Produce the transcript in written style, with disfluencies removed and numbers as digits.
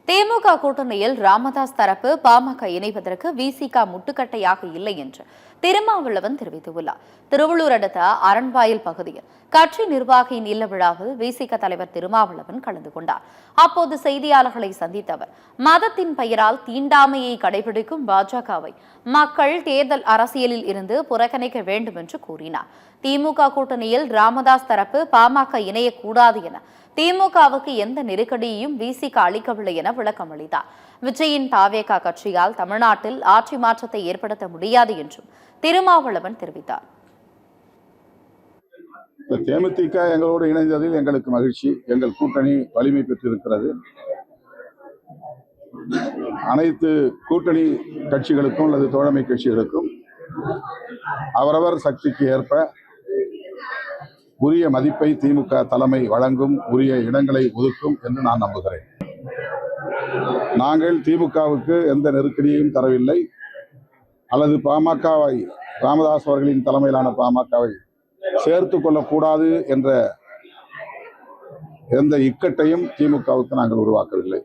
திமுக கூட்டணியில் ராமதாஸ் தரப்பு பாமக இணைவதற்கு விசிக முட்டுக்கட்டையாக இல்லை என்று திருமாவளவன் தெரிவித்துள்ளார். திருவள்ளூர் அடுத்த அரண்வாயில் பகுதியில் கட்சி நிர்வாகியின் இல்ல விழாவில் விசிக தலைவர் திருமாவளவன் கலந்து கொண்டார். அப்போது செய்தியாளர்களை சந்தித்த அவர், மதத்தின் பெயரால் தீண்டாமையை கடைபிடிக்கும் பாஜகவை மக்கள் தேர்தல் அரசியலில் இருந்து புறக்கணிக்க வேண்டும் என்று கூறினார். திமுக கூட்டணியில் ராமதாஸ் தரப்பு பாமக இணையக்கூடாது என திமுகவுக்கு எந்த நெருக்கடியையும் விசிக அளிக்கவில்லை என விளக்கம் அளித்தார். விஜயின் தாவேகா கட்சியால் தமிழ்நாட்டில் ஆட்சி மாற்றத்தை ஏற்படுத்த முடியாது என்றும் திருமாவளவன் தெரிவித்தார். தேமுதிக எங்களோடு இணைந்ததில் எங்களுக்கு மகிழ்ச்சி. எங்கள் கூட்டணி வலிமை பெற்றிருக்கிறது. அனைத்து கூட்டணி கட்சிகளுக்கும் அல்லது தோழமை கட்சிகளுக்கும் அவரவர் சக்திக்கு ஏற்ப உரிய மதிப்பை திமுக தலைமை வழங்கும், உரிய இடங்களை ஒதுக்கும் என்று நான் நம்புகிறேன். நாங்கள் திமுகவுக்கு எந்த நெருக்கடியையும் தரவில்லை, அல்லது பாமகவை, ராமதாஸ் அவர்களின் தலைமையிலான பாமகவை சேர்த்து கொள்ளக்கூடாது என்ற எந்த இக்கட்டையும் திமுகவுக்கு நாங்கள் உருவாக்கவில்லை.